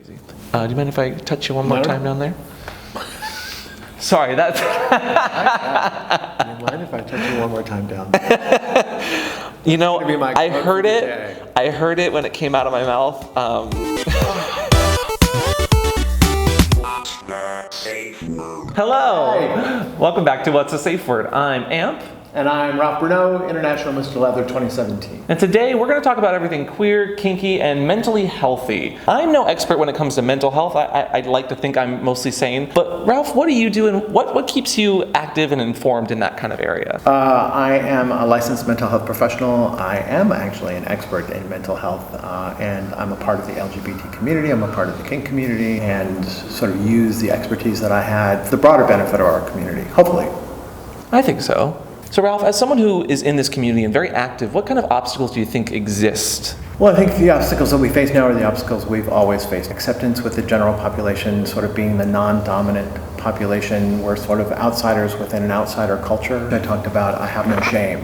Do you mind if I touch you one more time down there? Sorry, that's... Do you mind if I touch you one more time down there? You know, I heard it when it came out of my mouth. Hello! Hey. Welcome back to What's a Safe Word? I'm Amp. And I'm Ralph Bruneau, International Mr. Leather 2017. And today we're going to talk about everything queer, kinky, and mentally healthy. I'm no expert when it comes to mental health. I'd like to think I'm mostly sane. But Ralph, what do you do and what keeps you active and informed in that kind of area? I am a licensed mental health professional. I am actually an expert in mental health, and I'm a part of the LGBT community. I'm a part of the Kink community, and sort of use the expertise that I had for the broader benefit of our community, hopefully. I think so. So Ralph, as someone who is in this community and very active, what kind of obstacles do you think exist? Well, I think the obstacles that we face now are the obstacles we've always faced. Acceptance with the general population sort of being the non-dominant population. We're sort of outsiders within an outsider culture. I talked about I have no shame.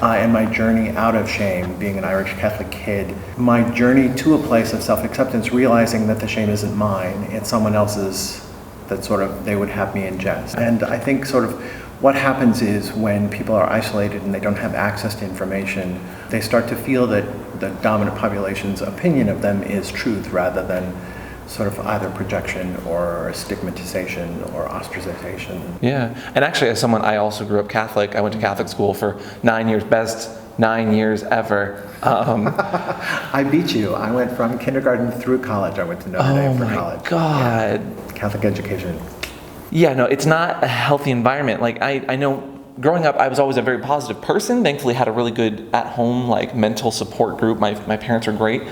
And my journey out of shame, being an Irish Catholic kid, my journey to a place of self-acceptance, realizing that the shame isn't mine, it's someone else's, that sort of they would have me ingest. And I think sort of what happens is when people are isolated and they don't have access to information, they start to feel that the dominant population's opinion of them is truth rather than sort of either projection or stigmatization or ostracization. Yeah, and actually as someone, I also grew up Catholic. I went to Catholic school for 9 years, best 9 years ever. I beat you. I went from kindergarten through college. I went to Notre Dame for college. Oh my God. Yeah. Catholic education. Yeah, no, it's not a healthy environment. Like I know growing up, I was always a very positive person. Thankfully had a really good at-home like mental support group. My parents are great.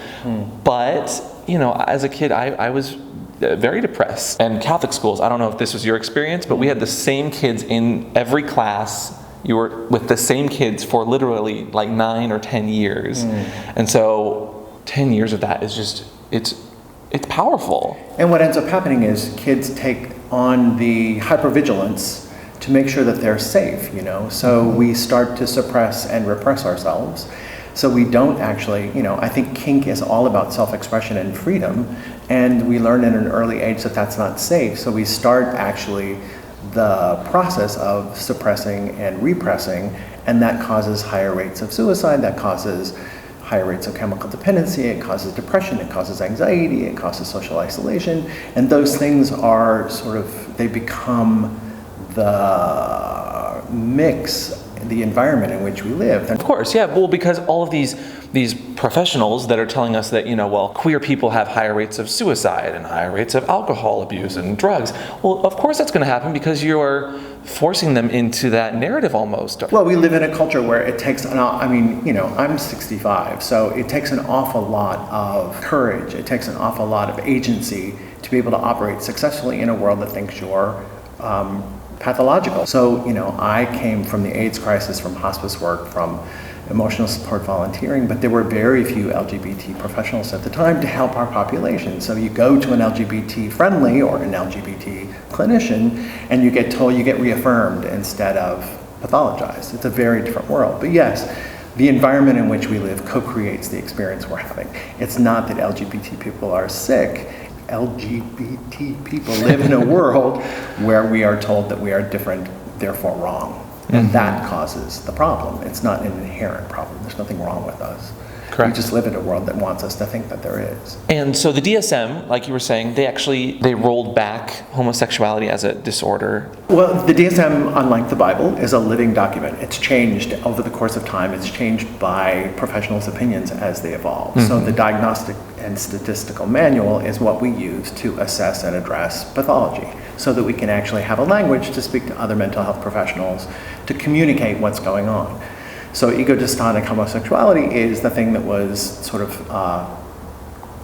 But, you know, as a kid, I was very depressed. And Catholic schools, I don't know if this was your experience, but we had the same kids in every class. You were with the same kids for literally like 9 or 10 years. And so 10 years of that is just, it's powerful. And what ends up happening is kids take on the hypervigilance to make sure that they're safe, you know? So we start to suppress and repress ourselves. So we don't actually, you know, I think kink is all about self-expression and freedom, and we learn at an early age that that's not safe. So we start actually the process of suppressing and repressing, and that causes higher rates of suicide, that causes higher rates of chemical dependency, it causes depression, it causes anxiety, it causes social isolation, and those things are sort of, they become the mix, the environment in which we live. Of course, yeah, well, because all of these professionals that are telling us that, you know, well, queer people have higher rates of suicide and higher rates of alcohol abuse and drugs. Well, of course that's going to happen because you're forcing them into that narrative almost. Well, we live in a culture where it takes, I mean, you know, I'm 65, so it takes an awful lot of courage, it takes an awful lot of agency to be able to operate successfully in a world that thinks you're pathological. So, you know, I came from the AIDS crisis, from hospice work, from emotional support volunteering, but there were very few LGBT professionals at the time to help our population. So you go to an LGBT friendly or an LGBT clinician and you get told, you get reaffirmed instead of pathologized. It's a very different world. But yes, the environment in which we live co-creates the experience we're having. It's not that LGBT people are sick. LGBT people live in a world where we are told that we are different, therefore wrong. And that causes the problem. It's not an inherent problem. There's nothing wrong with us. Correct. We just live in a world that wants us to think that there is. And so the DSM, like you were saying, they rolled back homosexuality as a disorder. Well, the DSM, unlike the Bible, is a living document. It's changed over the course of time. It's changed by professionals' opinions as they evolve. So the diagnostic and statistical manual is what we use to assess and address pathology, so that we can actually have a language to speak to other mental health professionals to communicate what's going on. So ego-dystonic homosexuality is the thing that was sort of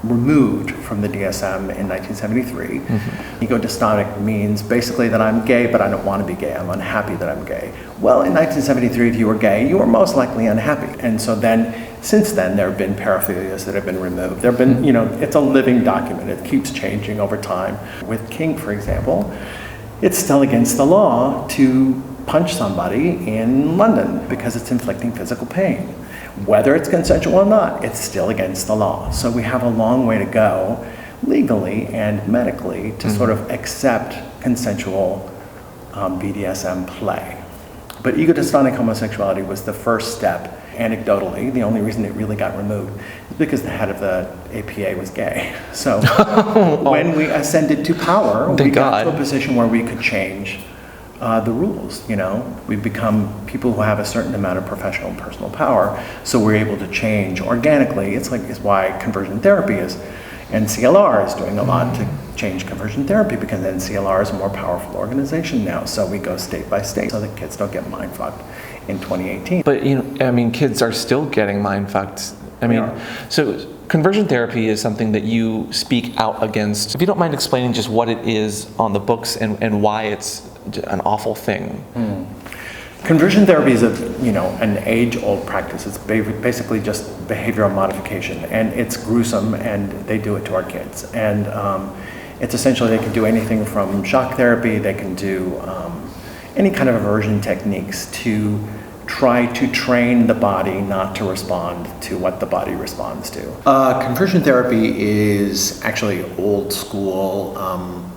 removed from the DSM in 1973. Ego-dystonic means basically that I'm gay, but I don't want to be gay. I'm unhappy that I'm gay. Well, in 1973, if you were gay, you were most likely unhappy. And so then, since then, there have been paraphilias that have been removed. There have been, you know, it's a living document. It keeps changing over time. With kink, for example, it's still against the law to punch somebody in London because it's inflicting physical pain. Whether it's consensual or not, it's still against the law. So we have a long way to go legally and medically to sort of accept consensual BDSM play. But ego-dystonic homosexuality was the first step. Anecdotally, the only reason it really got removed is because the head of the APA was gay. So when we ascended to power, we got to a position where we could change the rules. We become people who have a certain amount of professional and personal power, so we're able to change organically. It's why conversion therapy is, NCLR is doing a lot to change conversion therapy, because NCLR is a more powerful organization now. So we go state by state so that kids don't get mind fucked in 2018. But kids are still getting mind fucked. So conversion therapy is something that you speak out against. If you don't mind explaining just what it is on the books and why it's an awful thing. Conversion therapy is an age-old practice. It's basically just behavioral modification, and it's gruesome, and they do it to our kids. And it's essentially, they can do anything from shock therapy, they can do any kind of aversion techniques to try to train the body not to respond to what the body responds to. Conversion therapy is actually old school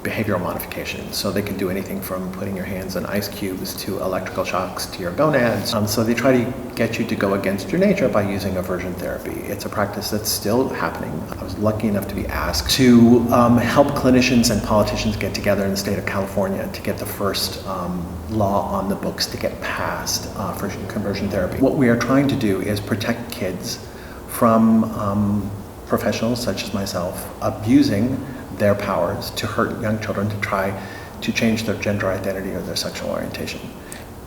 behavioral modification. So they can do anything from putting your hands in ice cubes to electrical shocks to your gonads. So they try to get you to go against your nature by using aversion therapy. It's a practice that's still happening. I was lucky enough to be asked to help clinicians and politicians get together in the state of California to get the first law on the books to get passed for conversion therapy. What we are trying to do is protect kids from professionals such as myself abusing their powers to hurt young children to try to change their gender identity or their sexual orientation.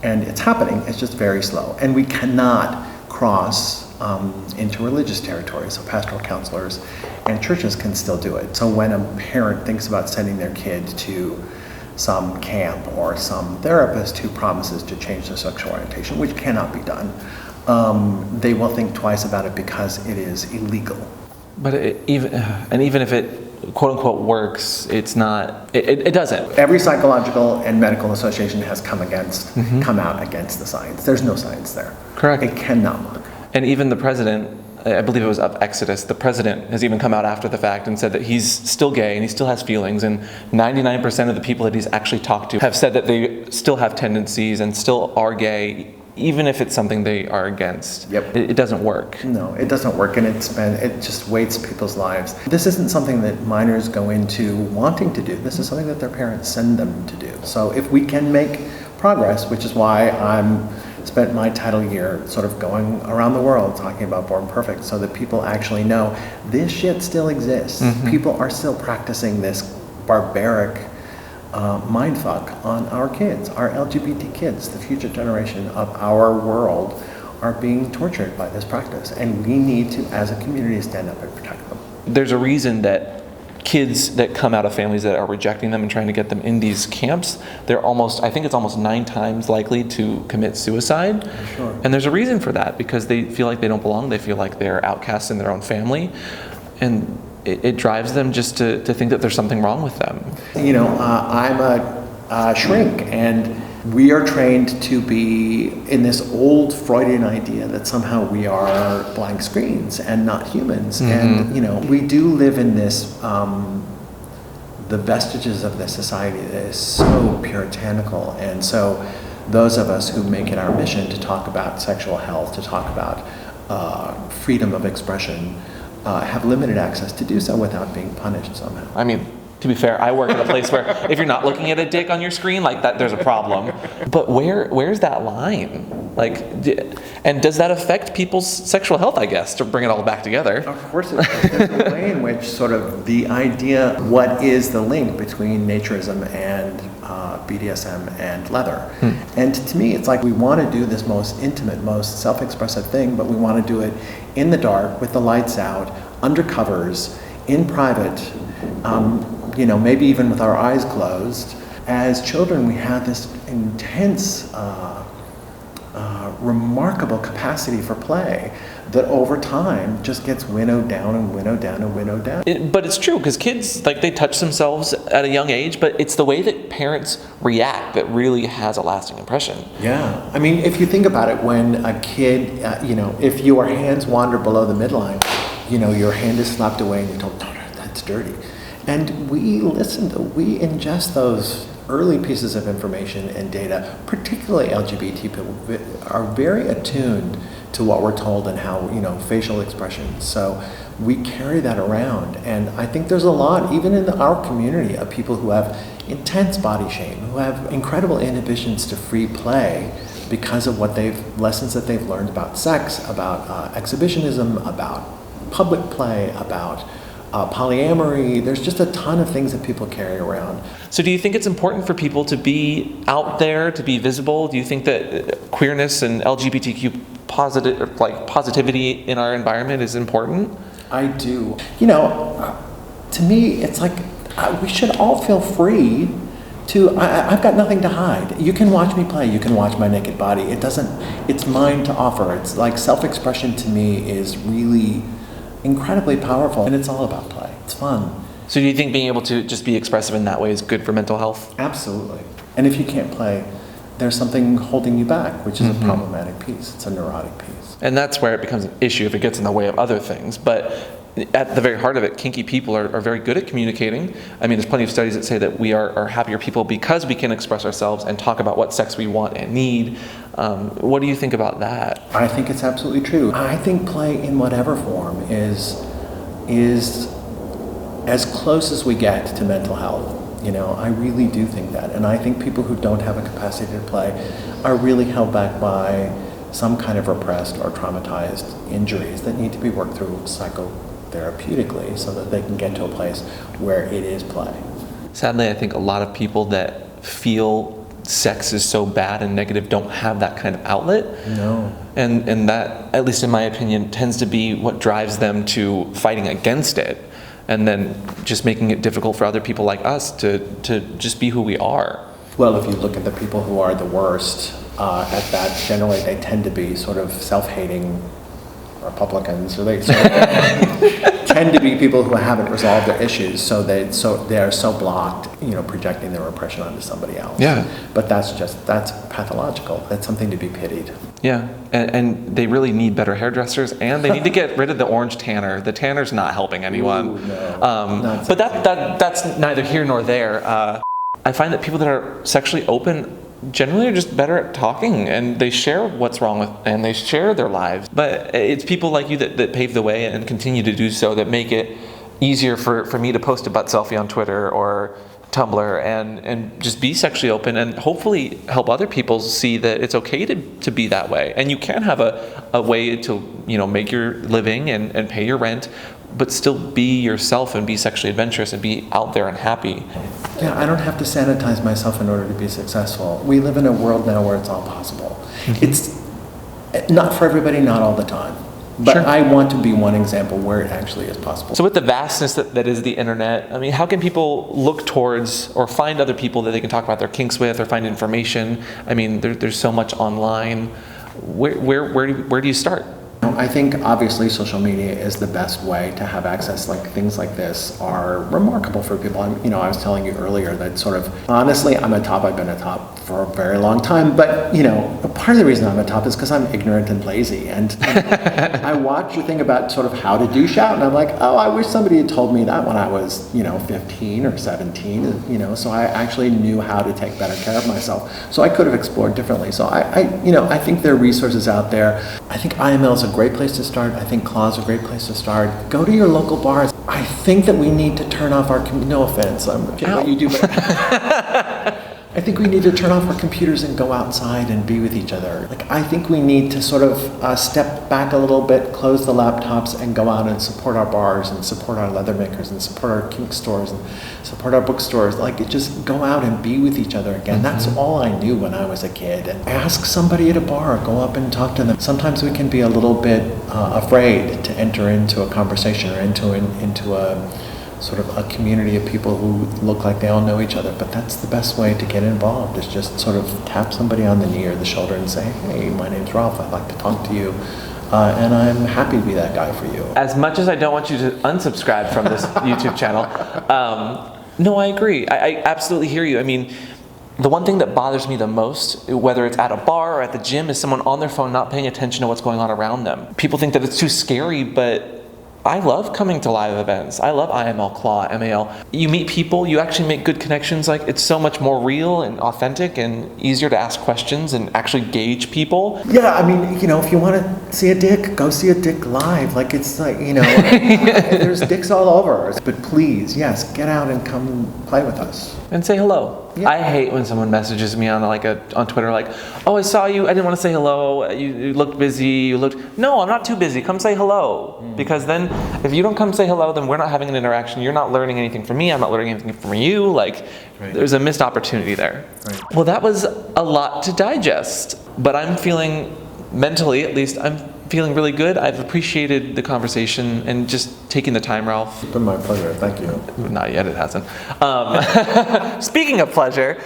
And it's happening, it's just very slow. And we cannot cross into religious territory, so pastoral counselors and churches can still do it. So when a parent thinks about sending their kid to some camp or some therapist who promises to change their sexual orientation, which cannot be done, they will think twice about it because it is illegal. But even if it quote unquote works, it's not. It doesn't. Every psychological and medical association has come out against the science. There's no science there. Correct. It cannot work. And even the president, I believe it was of Exodus, the president has even come out after the fact and said that he's still gay and he still has feelings, and 99% of the people that he's actually talked to have said that they still have tendencies and still are gay, even if it's something they are against. Yep. It doesn't work. No, it doesn't work, and it just wastes people's lives. This isn't something that minors go into wanting to do. This is something that their parents send them to do. So if we can make progress, which is why I'm spent my title year sort of going around the world talking about Born Perfect, so that people actually know this shit still exists. People are still practicing this barbaric mindfuck on our kids, our LGBT kids, the future generation of our world are being tortured by this practice, and we need to, as a community, stand up and protect them. There's a reason that kids that come out of families that are rejecting them and trying to get them in these camps, I think it's almost 9 times likely to commit suicide. Sure. And there's a reason for that, because they feel like they don't belong, they feel like they're outcasts in their own family, and it drives them just to think that there's something wrong with them. I'm a shrink, and we are trained to be in this old Freudian idea that somehow we are blank screens and not humans. And, we do live in this, the vestiges of this society that is so puritanical. And so those of us who make it our mission to talk about sexual health, to talk about freedom of expression, have limited access to do so without being punished somehow. I mean, to be fair, I work at a place where if you're not looking at a dick on your screen, like that, there's a problem. But where's that line? And does that affect people's sexual health, I guess, to bring it all back together? Of course it does. There's a way in which sort of the idea, what is the link between naturism and BDSM and leather? And to me, it's like we want to do this most intimate, most self-expressive thing, but we want to do it in the dark, with the lights out, under covers, in private, maybe even with our eyes closed. As children, we have this intense, remarkable capacity for play that over time just gets winnowed down and winnowed down and winnowed down. But it's true, because kids, they touch themselves at a young age, but it's the way that parents react that really has a lasting impression. Yeah. I mean, if you think about it, when a kid, if your hands wander below the midline, your hand is slapped away and you're told, no, that's dirty. And we ingest those early pieces of information and data, particularly LGBT people, are very attuned to what we're told and how, facial expressions. So we carry that around. And I think there's a lot, even in our community, of people who have intense body shame, who have incredible inhibitions to free play because of lessons that they've learned about sex, about exhibitionism, about public play, about polyamory. There's just a ton of things that people carry around. So do you think it's important for people to be out there, to be visible? Do you think that queerness and LGBTQ positivity in our environment is important? I do. To me, it's like we should all feel free to, I've got nothing to hide. You can watch me play, you can watch my naked body. It's mine to offer. It's like self-expression to me is really incredibly powerful, and it's all about play. It's fun. So do you think being able to just be expressive in that way is good for mental health? Absolutely. And if you can't play, there's something holding you back, which is a problematic piece. It's a neurotic piece. And that's where it becomes an issue if it gets in the way of other things. But at the very heart of it, kinky people are very good at communicating. I mean, there's plenty of studies that say that we are happier people because we can express ourselves and talk about what sex we want and need. What do you think about that? I think it's absolutely true. I think play in whatever form is as close as we get to mental health. I really do think that. And I think people who don't have a capacity to play are really held back by some kind of repressed or traumatized injuries that need to be worked through psychotherapeutically so that they can get to a place where it is play. Sadly, I think a lot of people that feel sex is so bad and negative don't have that kind of outlet. No. And that, at least in my opinion, tends to be what drives them to fighting against it, and then just making it difficult for other people like us to just be who we are. Well, if you look at the people who are the worst at that, generally they tend to be sort of self-hating Republicans, or they tend to be people who haven't resolved their issues, so they are so blocked, projecting their oppression onto somebody else. Yeah. But that's pathological. That's something to be pitied. Yeah, and they really need better hairdressers, and they need to get rid of the orange tanner. The tanner's not helping anyone. Ooh, no. But that's neither here nor there. I find that people that are sexually open generally are just better at talking, and they share what's wrong with, and they share their lives. But it's people like you that pave the way and continue to do so that make it easier for me to post a butt selfie on Twitter or Tumblr and just be sexually open, and hopefully help other people see that it's okay to be that way. And you can have a way to make your living and pay your rent, but still be yourself and be sexually adventurous and be out there and happy. Yeah, I don't have to sanitize myself in order to be successful. We live in a world now where it's all possible. It's not for everybody, not all the time. But Sure. I want to be one example where it actually is possible. So with the vastness that is the internet, I mean, how can people look towards or find other people that they can talk about their kinks with or find information? I mean, there's so much online. Where do you start? I think obviously social media is the best way to have access. Like things like this are remarkable for people. I was telling you earlier that sort of, honestly, I've been a top for a very long time, but part of the reason I'm a top is because I'm ignorant and lazy. And I watch the thing about sort of how to douche out, and I'm like, oh, I wish somebody had told me that when I was 15 or 17. So I actually knew how to take better care of myself. So I could have explored differently. So I think there are resources out there. I think IML is a great place to start. I think Claw is a great place to start. Go to your local bars. I think that we need to turn off our, no offense, what you do, but I think we need to turn off our computers and go outside and be with each other. I think we need to sort of step back a little bit, close the laptops, and go out and support our bars and support our leather makers and support our kink stores and support our bookstores. Just go out and be with each other again. That's all I knew when I was a kid. And ask somebody at a bar, go up and talk to them. Sometimes we can be a little bit afraid to enter into a conversation or into a sort of a community of people who look like they all know each other. But that's the best way to get involved, is just sort of tap somebody on the knee or the shoulder and say, hey, my name's Ralph, I'd like to talk to you. And I'm happy to be that guy for you. As much as I don't want you to unsubscribe from this YouTube channel, no, I agree. I absolutely hear you. I mean, the one thing that bothers me the most, whether it's at a bar or at the gym, is someone on their phone not paying attention to what's going on around them. People think that it's too scary, but I love coming to live events. I love IML, Claw, MAL. You meet people, you actually make good connections. Like, it's so much more real and authentic and easier to ask questions and actually gauge people. Yeah, I mean, you know, if you want to see a dick, go see a dick live. Like, it's like, you know, there's dicks all over. But please, yes, get out and come play with us. And say hello. Yeah. I hate when someone messages me on on Twitter like, oh, I saw you, I didn't want to say hello, you looked busy, No, I'm not too busy, come say hello. Because then, if you don't come say hello, then we're not having an interaction, you're not learning anything from me, I'm not learning anything from you, like, there's a missed opportunity there. Right. Well, that was a lot to digest, but I'm feeling, mentally at least, I'm feeling really good. I've appreciated the conversation and just taking the time, Ralph. It's been my pleasure, thank you. Not yet, it hasn't. Speaking of pleasure,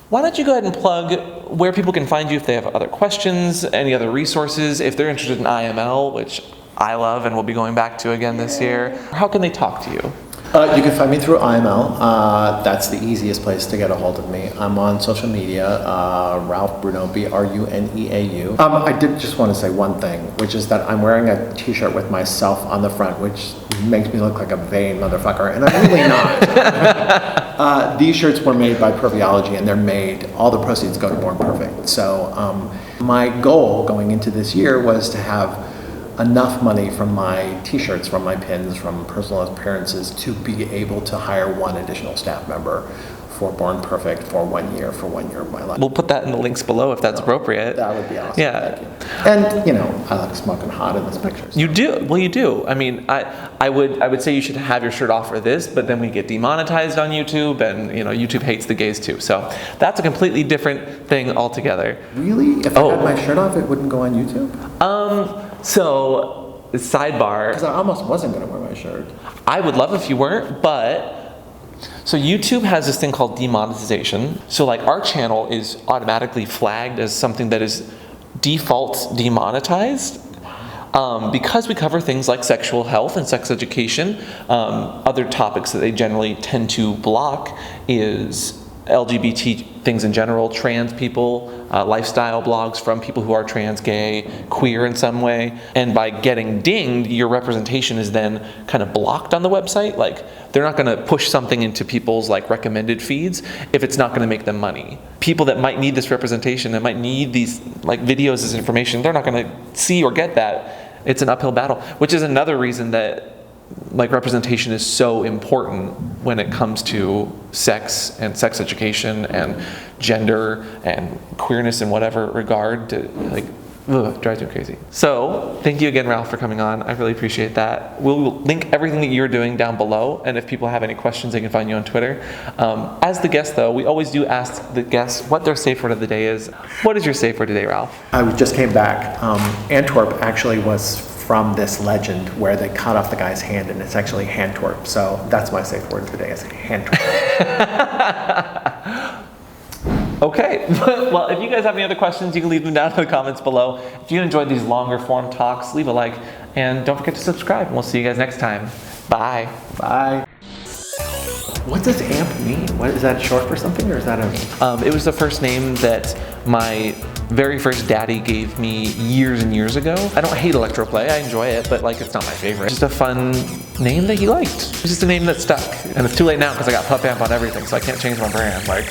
why don't you go ahead and plug where people can find you if they have other questions, any other resources, if they're interested in IML, which I love and will be going back to again this year. How can they talk to you? You can find me through IML. That's the easiest place to get a hold of me. I'm on social media, Ralph Bruneau, Bruneau. I did just want to say one thing, which is that I'm wearing a t-shirt with myself on the front, which makes me look like a vain motherfucker, and I'm really not. These shirts were made by Perviology, and all the proceeds go to Born Perfect. So my goal going into this year was to have enough money from my t-shirts, from my pins, from personal appearances to be able to hire one additional staff member for Born Perfect for 1 year of my life. We'll put that in the links below if that's appropriate. That would be awesome. Yeah. Thank you. And, you know, I look smoking hot in this picture. So. You do. Well, you do. I mean, I would say you should have your shirt off for this, but then we get demonetized on YouTube, and, you know, YouTube hates the gays too. So that's a completely different thing altogether. Really? If I had my shirt off, it wouldn't go on YouTube? So, sidebar. Because I almost wasn't going to wear my shirt. I would love if you weren't, but... So YouTube has this thing called demonetization. So like our channel is automatically flagged as something that is default demonetized. Because we cover things like sexual health and sex education. Other topics that they generally tend to block is LGBT things in general, trans people, lifestyle blogs from people who are trans, gay, queer in some way. And by getting dinged, your representation is then kind of blocked on the website. Like, they're not going to push something into people's like recommended feeds if it's not going to make them money. People that might need this representation and might need these like videos as information, they're not going to see or get that. It's an uphill battle, which is another reason that like representation is so important when it comes to sex and sex education and gender and queerness in whatever regard. To like, drives me crazy. So thank you again, Ralph, for coming on. I really appreciate that. We'll link everything that you're doing down below, and if people have any questions, they can find you on Twitter. As the guest, though, we always do ask the guests what their safe word of the day is. What is your safe word today, Ralph? I just came back. Antwerp actually was from this legend where they cut off the guy's hand, and it's actually Hantwerp. So that's my safe word today, is Hantwerp. Okay, well, if you guys have any other questions, you can leave them down in the comments below. If you enjoyed these longer form talks, leave a like, and don't forget to subscribe, and we'll see you guys next time. Bye. Bye. What does AMP mean? What, is that short for something, or is that a... It was the first name that my very first daddy gave me years and years ago. I don't hate electroplay, I enjoy it, but like it's not my favorite. It's just a fun name that he liked. It's just a name that stuck. And it's too late now because I got Pup Amp on everything, so I can't change my brand. Like.